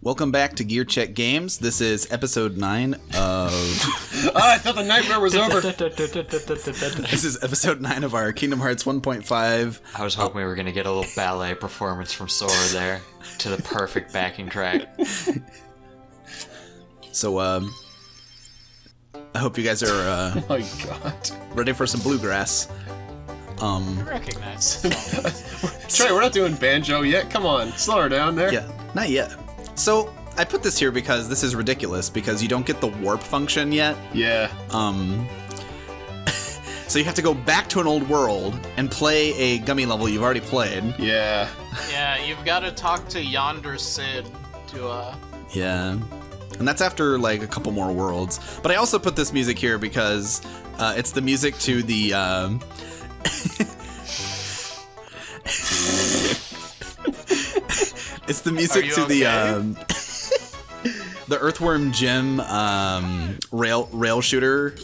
Welcome back to Gear Check Games. This is episode 9 of... I thought the nightmare was over. This is episode 9 of our Kingdom Hearts 1.5. I was hoping we were going to get a little ballet performance from Sora there to the perfect backing track. So, I hope you guys are Oh my god. ready for some bluegrass. I recognize. Trey, we're not doing banjo yet. Come on, slow her down there. Yeah, not yet. So, I put this here because this is ridiculous, because you don't get the warp function yet. Yeah. So you have to go back to an old world and play a gummy level you've already played. Yeah. Yeah, you've got to talk to Yonder Sid to, Yeah. And that's after, like, a couple more worlds. But I also put this music here because it's the music to the, it's the music to the Earthworm Jim rail shooter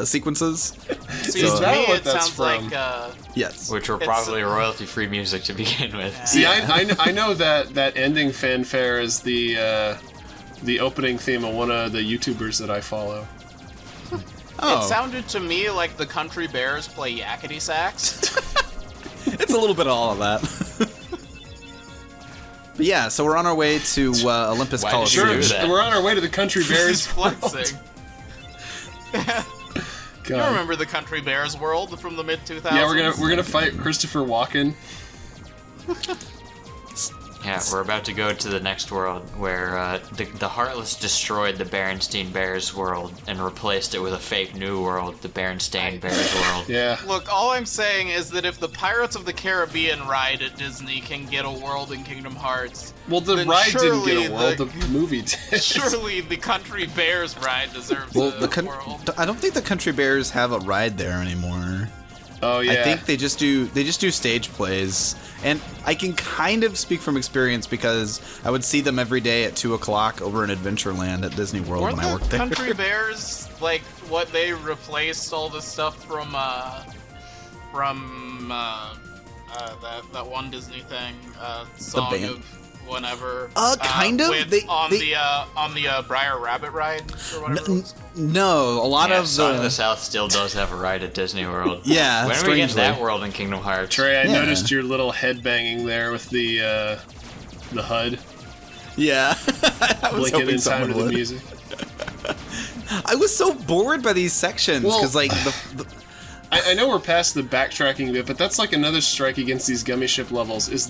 sequences. See, So- to me, what it that's sounds from? like, Yes. Which were probably royalty-free music to begin with. See, I know that ending fanfare is the opening theme of one of the YouTubers that I follow. Oh, it sounded to me like the Country Bears play yakety sax. it's a little bit of all of that. But yeah, so we're on our way to Olympus Why did you Coliseum. do that? We're on our way to the Country He's Bears. flexing. You God. remember the Country Bears world from the mid-2000s? Yeah, we're gonna fight Christopher Walken. Yeah, we're about to go to the next world where the Heartless destroyed the Berenstain Bears world and replaced it with a fake new world, the Berenstain Bears world. Yeah. Look, all I'm saying is that if the Pirates of the Caribbean ride at Disney can get a world in Kingdom Hearts, Well, the then ride didn't surely get a world. The movie did. surely the Country Bears ride deserves Well, a world. I don't think the Country Bears have a ride there anymore. Oh yeah. I think they just do stage plays, and I can kind of speak from experience because I would see them every day at 2:00 over in Adventureland at Disney World Weren't when I the worked there. Country Bears like what they replaced all the stuff from that one Disney thing, Song band? of whenever. Kind of. With, They- on they- the Briar Rabbit ride or whatever. It was. No, a lot Yeah, of Song of the the South still does have a ride at Disney World. yeah. When are we getting strangely. that world in Kingdom Hearts? Trey, I Yeah. noticed your little head banging there with the HUD Yeah, I was blinking hoping in time someone to the would. music. I was so bored by these sections Well- because like I know we're past the backtracking bit, but that's like another strike against these gummy ship levels. Is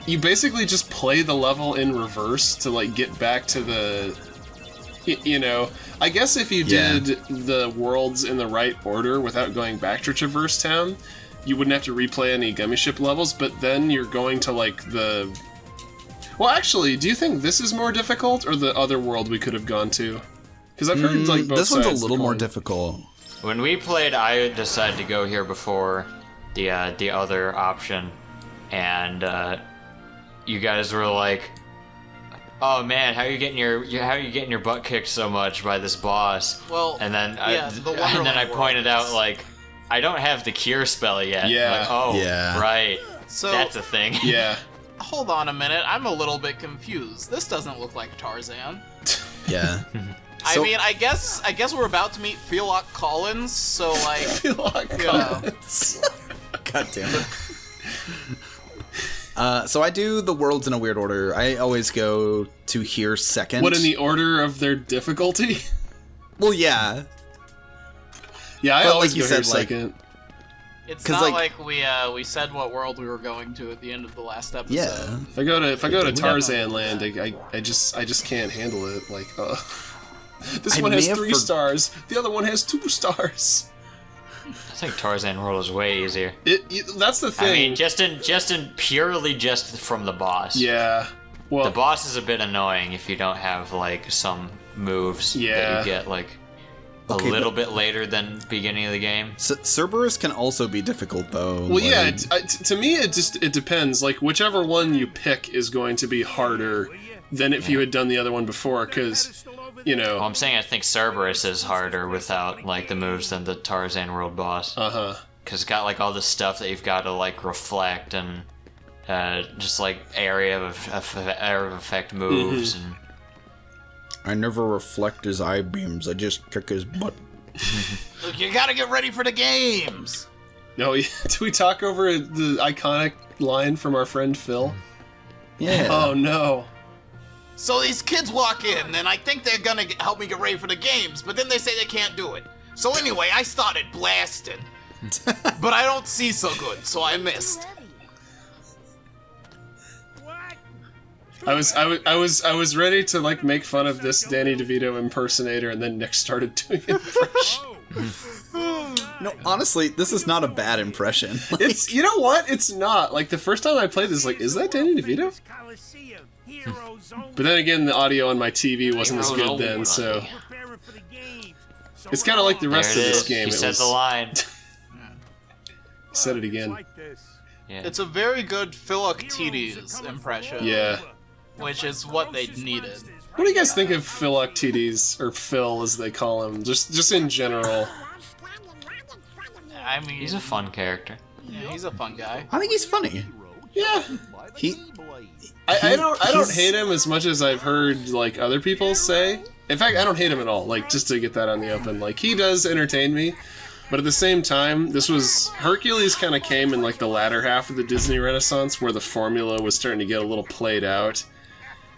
you basically just play the level in reverse to like get back to the, you know. I guess if you Yeah. did the worlds in the right order without going back to Traverse Town, you wouldn't have to replay any gummy ship levels. But then you're going to like the. Well, actually, do you think this is more difficult or the other world we could have gone to? Because I've heard like both this one's a sides little more going. difficult. When we played, I decided to go here before the other option, and you guys were like, "Oh man, how are you getting your butt kicked so much by this boss?" Well, And then yeah, the and then I Wonderland pointed world out is- like, I don't have the cure spell yet. Yeah. Like, oh, Yeah. right. So That's a thing. Yeah. hold on a minute, I'm a little bit confused. This doesn't look like Tarzan. Yeah. I So- mean, I guess we're about to meet Phelock Collins, so like, feel like Yeah. comments. God damn it. So I do the worlds in a weird order. I always go to here second. What, in the order of their difficulty? Well, yeah. Yeah, I But always like you go here said, like- second. it's 'Cause, not like- we said what world we were going to at the end of the last episode. Yeah. If I go to we Tarzan Land, I just can't handle it. Like, this I one has may have 3 stars. The other one has 2 stars. I think Tarzan World is way easier. That's the thing. I mean, just purely from the boss. yeah. Well, The boss is a bit annoying if you don't have like some moves Yeah. that you get like a Okay, little but- bit later than beginning of the game. Cerberus can also be difficult, though. well, yeah. like- To me, it depends. Like, whichever one you pick is going to be harder than if you had done the other one before, because, you know. Well, I'm saying I think Cerberus is harder without like the moves than the Tarzan World boss. Uh huh. Because it's got like all the stuff that you've got to like reflect and just like area of effect moves and. I never reflect his eye beams. I just kick his butt. Look, you gotta get ready for the games. No, do we talk over the iconic line from our friend Phil? Yeah. Oh no. So these kids walk in, and I think they're gonna help me get ready for the games, but then they say they can't do it. So anyway, I started blasting. But I don't see so good, so I missed. I was ready to like make fun of this Danny DeVito impersonator, and then Nick started doing an impression. No, honestly, this is not a bad impression. Like, It's, you know what? It's not. Like, the first time I played this, like, is that Danny DeVito? But then again, the audio on my TV wasn't as good then, so... It's kind of like the rest of this game. He said the line. Said it again. Yeah. It's a very good Philoctetes impression. Yeah. Which is what they needed. What do you guys think of Philoctetes, or Phil as they call him, just in general? I mean, He's a fun character. yeah, he's a fun guy. I think he's funny. Yeah. He. I don't he's- hate him as much as I've heard like other people say. In fact, I don't hate him at all. Like, just to get that on the open, like, he does entertain me. But at the same time, Hercules kind of came in like the latter half of the Disney Renaissance, where the formula was starting to get a little played out.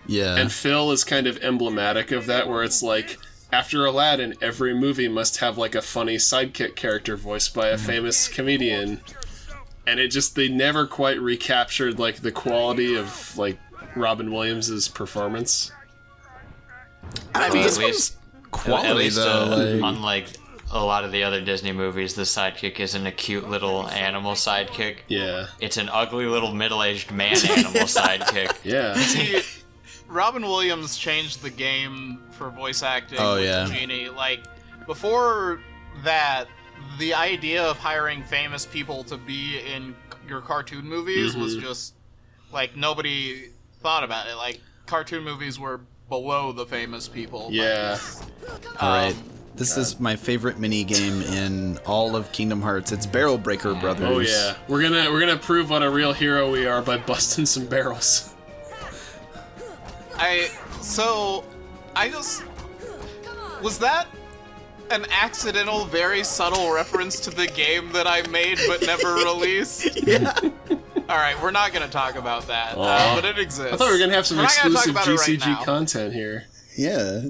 Yeah. And Phil is kind of emblematic of that, where it's like, after Aladdin, every movie must have like a funny sidekick character voiced by a famous comedian. And they never quite recaptured like the quality of like Robin Williams' performance. I mean, this at least, one's quality at least though. Like, unlike a lot of the other Disney movies, the sidekick isn't a cute little animal sidekick. Yeah. It's an ugly little middle-aged man animal sidekick. Yeah. See, Robin Williams changed the game for voice acting Oh, with yeah. the Genie. Like, before that, the idea of hiring famous people to be in your cartoon movies was just, like, nobody thought about it. Like, cartoon movies were below the famous people. Yeah. Alright. This is my favorite mini game in all of Kingdom Hearts. It's Barrel Breaker Brothers. Oh yeah. We're gonna prove what a real hero we are by busting some barrels. Was that an accidental, very subtle reference to the game that I made but never released? Yeah. Alright, we're not gonna talk about that, Aw. but it exists. I thought we were gonna have some We're not gonna talk exclusive about it right GCG now. content here. Yeah.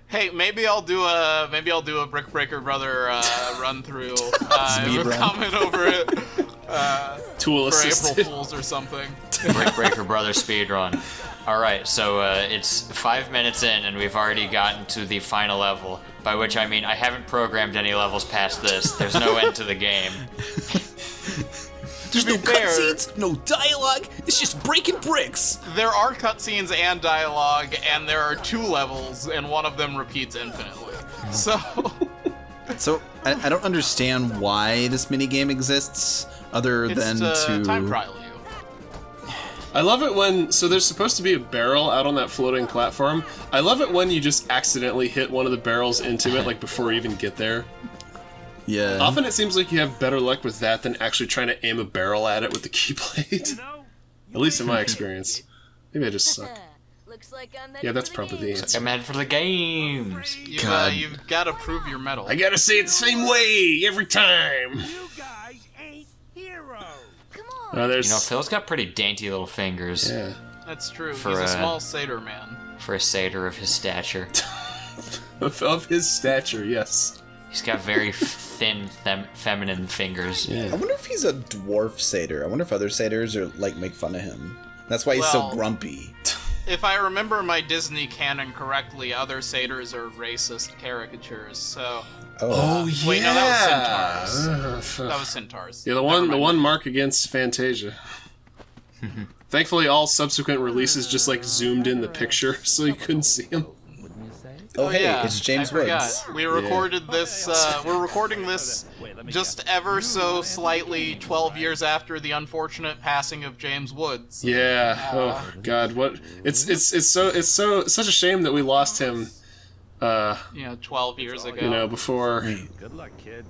Hey, maybe I'll do a Brick Breaker Brother run through. Speed run. Comment over it Tool for April assisted. Fools or something. Brick Breaker Brothers speedrun. Alright, so it's 5 minutes in and we've already gotten to the final level. By which I mean I haven't programmed any levels past this. There's no end to the game. There's be no fair- cutscenes, no dialogue. It's just breaking bricks. There are cutscenes and dialogue, and there are 2 levels, and one of them repeats infinitely. So, So I don't understand why this mini game exists, other it's than to to time trial you. I love it when, so there's supposed to be a barrel out on that floating platform. I love it when you just accidentally hit one of the barrels into it, like before you even get there. Yeah. Often it seems like you have better luck with that than actually trying to aim a barrel at it with the keyblade. At least in my experience. Maybe I just suck. Looks like I'm Yeah, that's probably the answer. I'm headed for the games. God. You've got to prove your mettle. I gotta say it the same way every time. You guys ain't heroes. Come on. There's, You know, Phil's got pretty dainty little fingers yeah. That's true. For, He's a uh, small satyr man. for a satyr of his stature. Of his stature, yes. He's got very thin, feminine fingers. I Yeah. wonder if he's a dwarf satyr. I wonder if other satyrs are like make fun of him. That's why he's Well- so grumpy. If I remember my Disney canon correctly, other satyrs are racist caricatures. So Oh. wait, no, that was Ugh. that was centaurs. Yeah, the one mark against Fantasia. Thankfully, all subsequent releases just like zoomed in the picture, so you couldn't see him. Oh, hey, yeah, it's James I forgot. Woods. We recorded this. We're recording this just ever so slightly 12 years after the unfortunate passing of James Woods. Yeah. Oh God, what? It's such a shame that we lost him. 12 years ago. Before. Good luck, kid.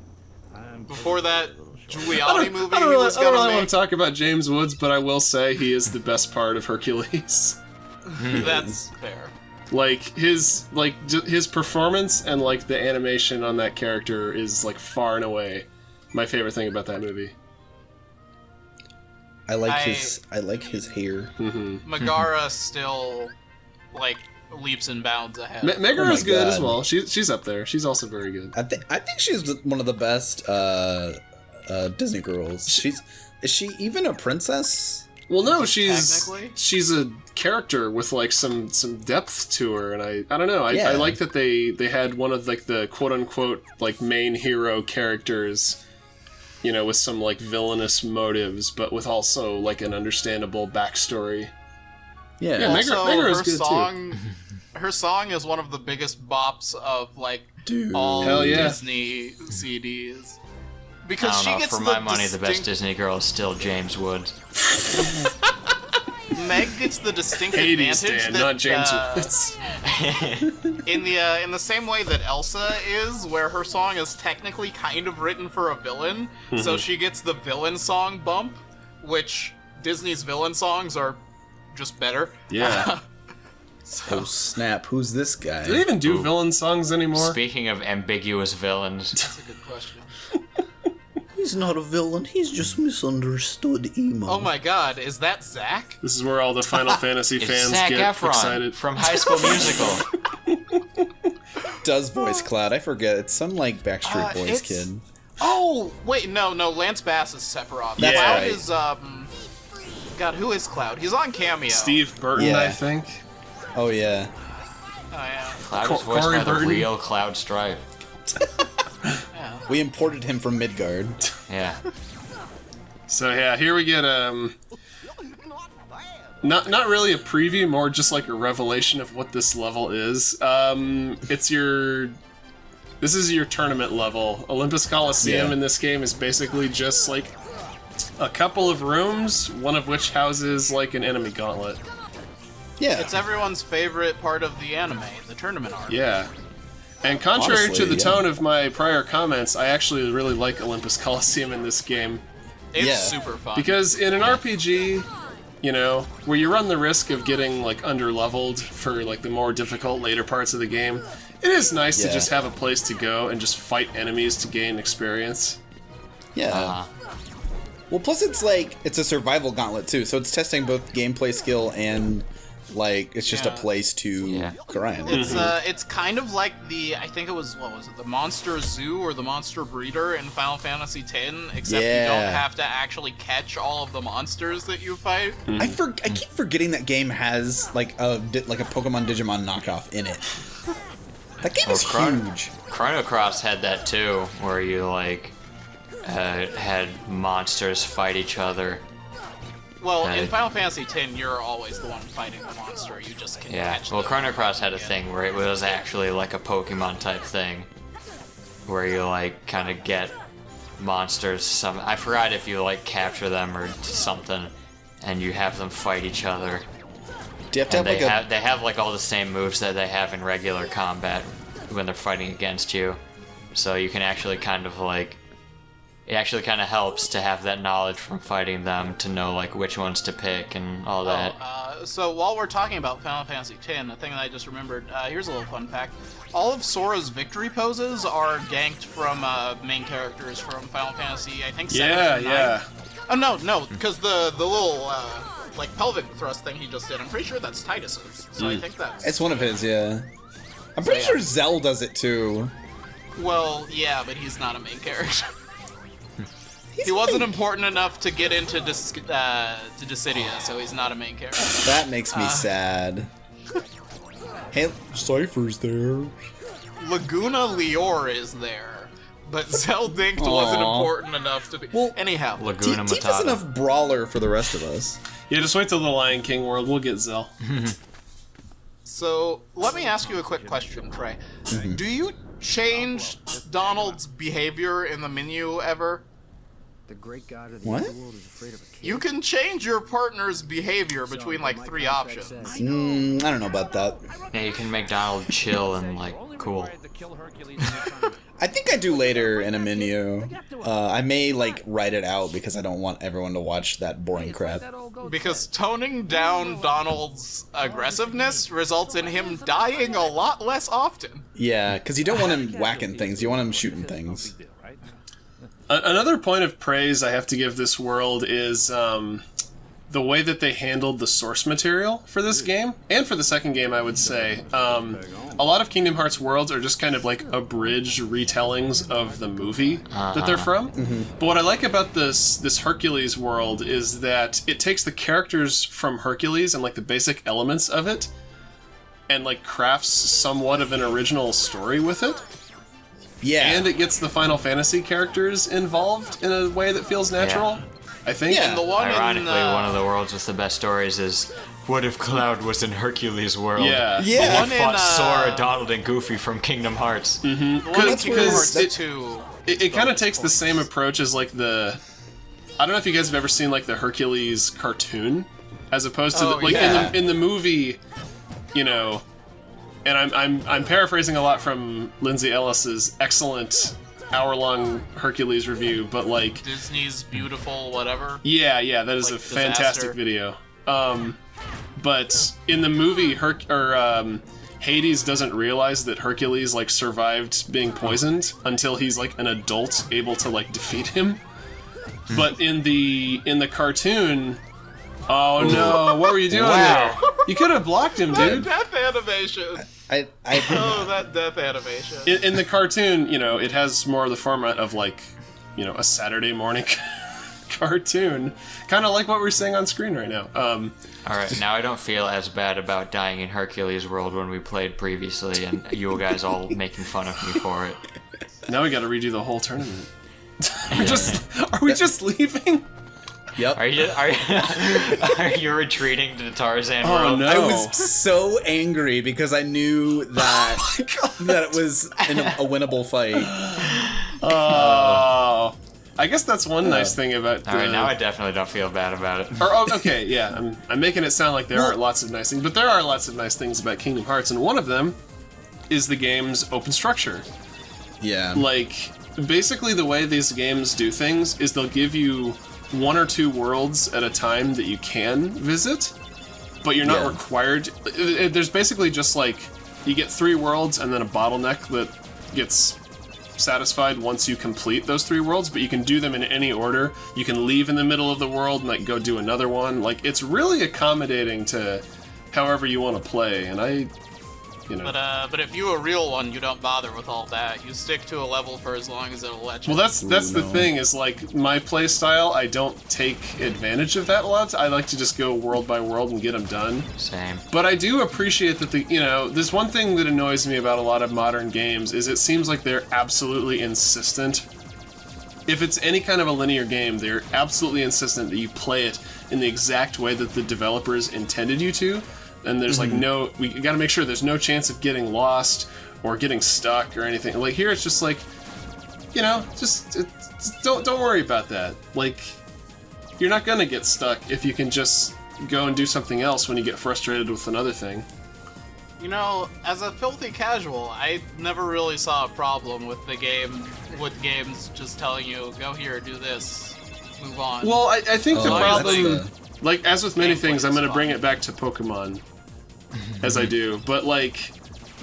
Before that, Giuliani movie I he don't was really gonna want make. to talk about James Woods, but I will say he is the best part of Hercules. That's fair. Like his performance and like the animation on that character is like far and away my favorite thing about that movie. I like his hair. Megara still, like, leaps and bounds ahead. Megara's good God. as well. She's up there. She's also very good. I think she's one of the best Disney girls. Is she even a princess? Well, no, Technically? she's a character with like some depth to her, and I don't know. I Yeah. like that they had one of like the quote unquote like main hero characters, you know, with some like villainous motives, but with also like an understandable backstory. Yeah. Yeah, Also, Megara is her good, too. song, her song is one of the biggest bops of like Dude. all Hell yeah. Disney CDs. I Because don't she know. gets For the my money, the best distinct- Disney girl is still James Woods. Meg gets the distinct Hades, advantage Dan, that not James Woods. in the same way that Elsa is, where her song is technically kind of written for a villain, so she gets the villain song bump, which Disney's villain songs are just better. Yeah. Oh snap! Who's this guy? Do they even do villain songs anymore? Speaking of ambiguous villains, That's a good question. He's not a villain. He's just misunderstood emo. Oh my god, is that Zach? This is where all the Final Fantasy it's fans Zac get Efron excited. from High School Musical. Does voice Cloud? I forget. It's some like Backstreet Boys it's- kid. Oh, wait, no, Lance Bass is Sephiroth. That's Cloud right. is, God, who is Cloud? He's on Cameo. Steve Burton, Yeah. I think. Oh yeah. Oh, yeah. Cloud is voiced Corey by the Burton. real Cloud Strife. Yeah. We imported him from Midgard. Yeah. So yeah, here we get not really a preview, more just like a revelation of what this level is. This is your tournament level. Olympus Coliseum Yeah. in this game is basically just like a couple of rooms, one of which houses like an enemy gauntlet. Yeah. It's everyone's favorite part of the anime, the tournament arc. Yeah. And contrary Honestly, to the yeah. tone of my prior comments, I actually really like Olympus Coliseum in this game. It's Yeah. super fun. Because in an RPG, you know, where you run the risk of getting like under-leveled for like the more difficult later parts of the game, it is nice to Yeah. just have a place to go and just fight enemies to gain experience. Yeah. Uh, Well, plus it's a survival gauntlet too, so it's testing both gameplay skill and like it's just a Yeah. place to Yeah. grind. It's kind of like I think it was, what was it, the Monster Zoo or the Monster Breeder in Final Fantasy X, except you Yeah. don't have to actually catch all of the monsters that you fight. I keep forgetting that game has like a Pokemon Digimon knockoff in it. That game is huge. Chrono Cross had that too, where you like had monsters fight each other. Well, Okay. in Final Fantasy X, you're always the one fighting the monster. You just can Yeah. catch Well, them. Chrono Cross had a thing where it was actually like a Pokemon type thing, where you like kind of get monsters. I forgot if you like capture them or something, and you have them fight each other. Do you have to And have like a they have like all the same moves that they have in regular combat when they're fighting against you. So you can actually kind of like, it actually kind of helps to have that knowledge from fighting them to know like which ones to pick and all that. So while we're talking about Final Fantasy X, a thing that I just remembered, here's a little fun fact. All of Sora's victory poses are ganked from main characters from Final Fantasy, I think, 7 Yeah, and 9. yeah. Oh, no, because the little, like, pelvic thrust thing he just did, I'm pretty sure that's Titus's. So I think that's... It's one of his, yeah. I'm pretty sure Zell does it too. Well, yeah, but he's not a main character. He wasn't important enough to get into Dissidia, so he's not a main character. That makes me sad. Hey, Cypher's there. Laguna Lior is there, but Zeldinked wasn't Aw. important enough to be. Well, anyhow, Laguna Tifa's Matata. enough brawler for the rest of us. Yeah, just wait till the Lion King world. We'll get Zell. so let me ask you a quick question, Trey. Do you change Donald's behavior in the menu ever? The great god of the What? underworld is afraid of a kid. You can change your partner's behavior between like 3 options. I don't know about that. Yeah, you can make Donald chill and like cool. I think I do later in a menu. I may like write it out because I don't want everyone to watch that boring crap. Because toning down Donald's aggressiveness results in him dying a lot less often. Yeah, because you don't want him whacking things. You want him shooting things. Another point of praise I have to give this world is the way that they handled the source material for this game, and for the second game, I would say. A lot of Kingdom Hearts worlds are just kind of like abridged retellings of the movie that they're from. But what I like about this Hercules world is that it takes the characters from Hercules and like the basic elements of it, and like crafts somewhat of an original story with it. Yeah. And it gets the Final Fantasy characters involved in a way that feels natural, I think. Yeah. And the one Ironically, in, one of the worlds with the best stories is what if Cloud was in Hercules' world? Yeah. Yeah. He One in, fought Sora, Donald, and Goofy from Kingdom Hearts. the one in Because Kingdom Hearts it- 2. It kind of takes the same approach as like I don't know if you guys have ever seen like the Hercules cartoon, as opposed to Oh, like yeah. in the movie, you know. And I'm paraphrasing a lot from Lindsay Ellis's excellent hour-long Hercules review, but like Disney's beautiful whatever. yeah, that is Like a fantastic Disaster. video. But in the movie, Hades doesn't realize that Hercules like survived being poisoned until he's like an adult able to like defeat him. But in the cartoon, oh no, what were you doing there? You could have blocked him, That dude. death animation. I Oh, that death animation. In the cartoon, you know, it has more of the format of like, you know, a Saturday morning cartoon, kind of like what we're seeing on screen right now. Alright, now I don't feel as bad about dying in Hercules' world when we played previously, and you guys all making fun of me for it. Now we got to redo the whole tournament. Are we just leaving? Yep. Are you retreating to the Tarzan Oh world? no! I was so angry because I knew that that it was a winnable fight. Oh, I guess that's one nice thing about. Alright, now I definitely don't feel bad about it. Okay, yeah, I'm making it sound like there aren't lots of nice things, but there are lots of nice things about Kingdom Hearts, and one of them is the game's open structure. Yeah. Like, basically the way these games do things is they'll give you 1 or 2 worlds at a time that you can visit, but you're not Yeah. required. There's basically just like, you get 3 worlds and then a bottleneck that gets satisfied once you complete those 3 worlds, but you can do them in any order. You can leave in the middle of the world and like go do another one. Like, it's really accommodating to however you want to play, and But if you a real one, you don't bother with all that. You stick to a level for as long as it'll let you. Well, that's the thing, is like my play style, I don't take advantage of that a lot. I like to just go world by world and get them done. Same. But I do appreciate that there's one thing that annoys me about a lot of modern games is it seems like they're absolutely insistent. If it's any kind of a linear game, they're absolutely insistent that you play it in the exact way that the developers intended you to. And there's like we gotta make sure there's no chance of getting lost or getting stuck or anything. Like here, it's just like, just don't worry about that. Like, you're not gonna get stuck if you can just go and do something else when you get frustrated with another thing. You know, as a filthy casual, I never really saw a problem with games just telling you, go here, do this, move on. Well, I think the Oh, problem, like as with many Gameplay things, I'm is gonna bring fine. it back to Pokemon, as I do. But like,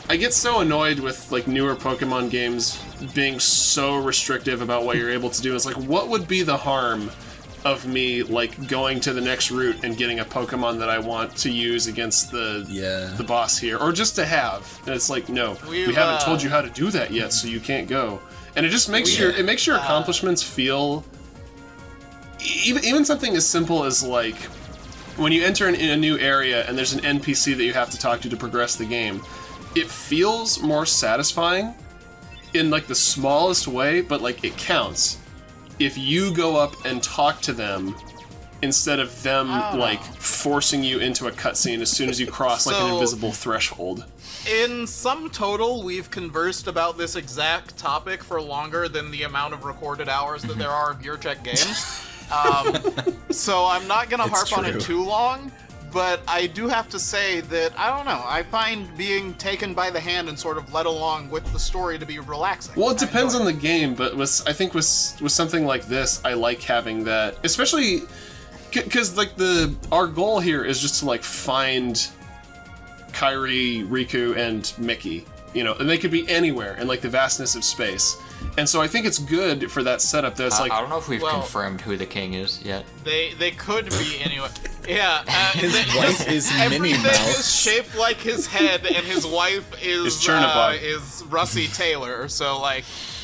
I get so annoyed with like newer Pokemon games being so restrictive about what you're able to do. It's like, what would be the harm of me like going to the next route and getting a Pokemon that I want to use against the boss here, or just to have? And it's like, no, we haven't told you how to do that yet, so you can't go. And it just makes your accomplishments feel. Even something as simple as like when you enter in a new area and there's an NPC that you have to talk to progress the game, it feels more satisfying in like the smallest way, but like it counts if you go up and talk to them instead of them like forcing you into a cutscene as soon as you cross like an So- invisible threshold. In sum total, we've conversed about this exact topic for longer than the amount of recorded hours that there are of Gear Check games. So I'm not gonna harp on it true. too long, but I do have to say that, I don't know, I find being taken by the hand and sort of led along with the story to be relaxing. Well, it depends on the game, but I think with something like this, I like having that, especially because like our goal here is just to like find Kairi, Riku, and Mickey, and they could be anywhere in like the vastness of space. And so I think it's good for that setup that it's like... I don't know if we've confirmed who the king is yet. They could be anyway. Yeah. His wife is Minnie everything Mouse. is shaped like his head, and his wife is Chernobog. is Russie Taylor. So like,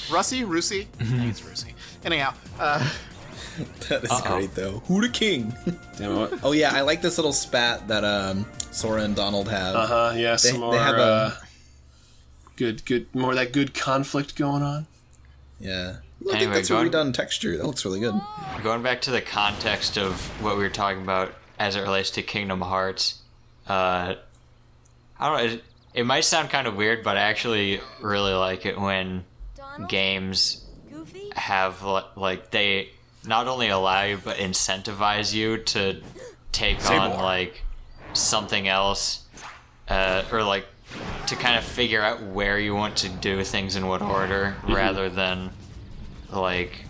Russie? I think it's Russie. Anyhow, That is great, though. Who the king? Damn it. Oh, yeah, I like this little spat that Sora and Donald have. Yeah, some more... They have good, more of that good conflict going on. Yeah. I think Anyway, that's a redone texture. That looks really good. Going back to the context of what we were talking about as it relates to Kingdom Hearts, I don't know, it might sound kind of weird, but I actually really like it when Donald? games Goofy? have, like, they not only allow you, but incentivize you to take on, like, something else, or, like, to kind of figure out where you want to do things in what order, rather than, like,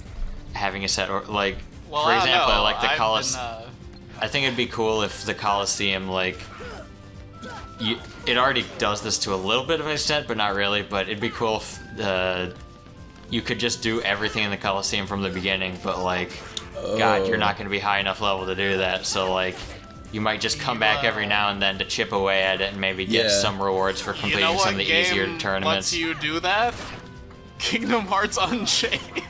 having a set or like, well, for example, I don't know. like the I've Coliseum. been, I think it'd be cool if the Coliseum, like, it already does this to a little bit of an extent, but not really. But it'd be cool if you could just do everything in the Coliseum from the beginning, but like, God, you're not going to be high enough level to do that. So like, you might just come back every now and then to chip away at it and maybe get some rewards for completing you know what some of the game easier tournaments. lets you do that? Kingdom Hearts Unchained.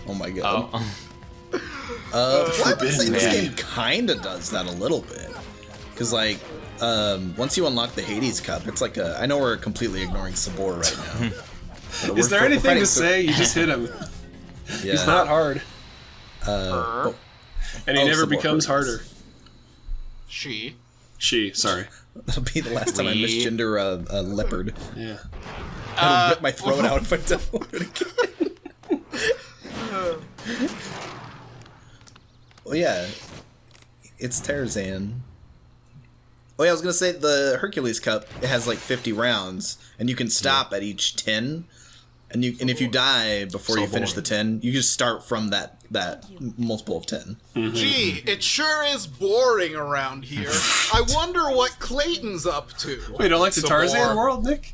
Oh my god. Oh. Well, I would say this Yeah. game kinda does that a little bit. Because, like, once you unlock the Hades Cup, it's like I know we're completely ignoring Sabor right now. But Is there we're anything fighting to say? You just hit him. Yeah. He's not hard. Her. And he Oh, never Sabor becomes hurts. harder. She. Sorry. That'll be the last time I We- misgender a leopard. Yeah. It'll rip my throat out if I download it again. Well, yeah. It's Tarzan. Oh yeah, I was gonna say the Hercules Cup. It has like 50 rounds, and you can stop at each 10. And if you die before you finish the 10, you just start from that multiple of 10. Gee, it sure is boring around here. I wonder what Clayton's up to. Wait, don't like the Some Tarzan more. world, Nick?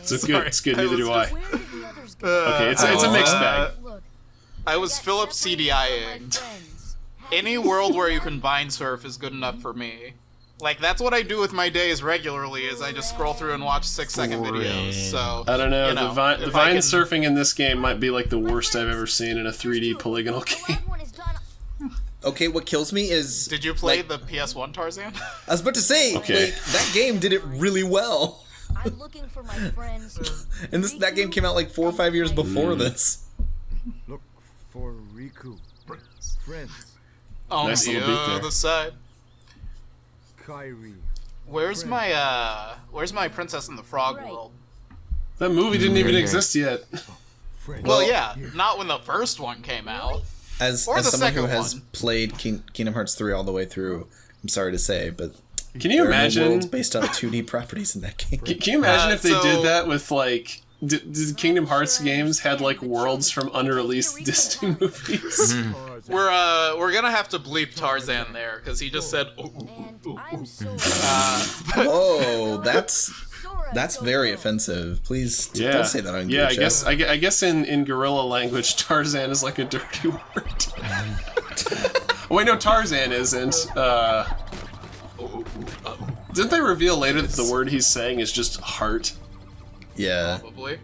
It's good. It's good. I Neither was do I. Where did the others go? Okay, it's a mixed bag. Look, I was Philip separated by CDIing. my friends. Any world where you can bind surf is good enough for me. Like, that's what I do with my days regularly, is I just scroll through and watch 6-second videos, so... I don't know. you The vine if I can- surfing in this game might be like the worst I've ever seen in a 3D polygonal The game. loud one is Donald. Okay, what kills me is Did you play like, the PS1 Tarzan? I was about to say, Okay. like, that game did it really well. I'm looking for my friends. And that game came out like 4 or 5 years before this. Look for Riku. Friends. On Nice the little beat there. other side. Kairi. Where's my Princess and the Frog Right. world? That movie didn't even Right here. exist yet. Friends. Well, yeah, not when the first one came out. As Or the someone who second has one. played Kingdom Hearts 3 all the way through, I'm sorry to say, but Can you there are no imagine? worlds based on 2D proproperties in that game. Can you imagine if they so- did that with like? Did Kingdom Hearts games had like worlds from unreleased Disney movies? We're gonna have to bleep Tarzan there because he just said. Oh, And I'm Sora. Oh, that's Sora, so very good. offensive. Please Yeah, don't say that on yeah. Gear Chat. I guess in guerrilla language, Tarzan is like a dirty word. Wait, no, Tarzan isn't. Didn't they reveal later that the word he's saying is just heart? Yeah, probably.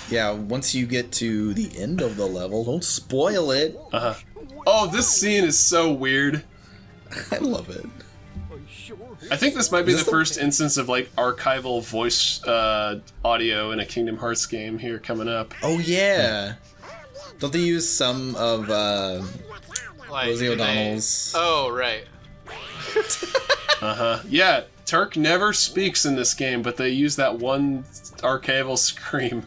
yeah. Once you get to the end of the level, don't spoil it. Oh, this scene is so weird. I love it. I think this might be Is the this first instance of like archival voice audio in a Kingdom Hearts game here coming up. Oh yeah. Don't they use some of Like, Rosie do they- O'Donnell's? Oh right. Yeah, Turk never speaks in this game, but they use that one archival scream.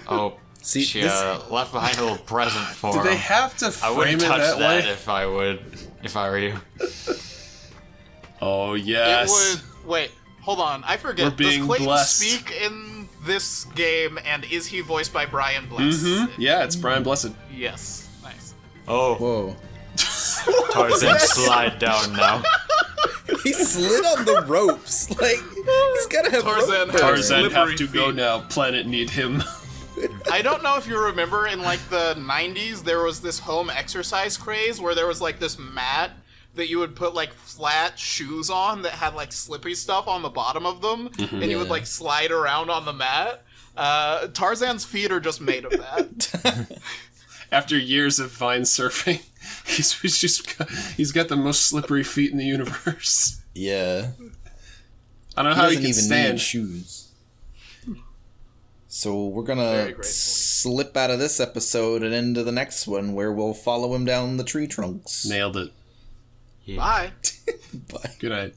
Oh, See, she this- left behind a little present for Do him. they have to I frame wouldn't it touch that that way? if I were you. Oh, It yes. would. Wait, hold on. I forget. We're being Does Clayton blessed. speak in this game, and is he voiced by Brian Bless? Mm-hmm. Yeah, it's Brian Blessed. Yes. Nice. Oh, Whoa. Tarzan, slide down now. He slid on the ropes. Like, he's gotta have Tarzan rope has burn. Tarzan have slippery to go feet. now. Planet need him. I don't know if you remember in like the 90s, there was this home exercise craze where there was like this mat that you would put like flat shoes on that had like slippy stuff on the bottom of them, and you would Yeah. like slide around on the mat. Tarzan's feet are just made of that. After years of vine surfing, he's got the most slippery feet in the universe. Yeah. I don't know He how he doesn't can even stand. need shoes. So we're Very gonna graceful. slip out of this episode and into the next one where we'll follow him down the tree trunks. Nailed it. Bye. Bye. Good night.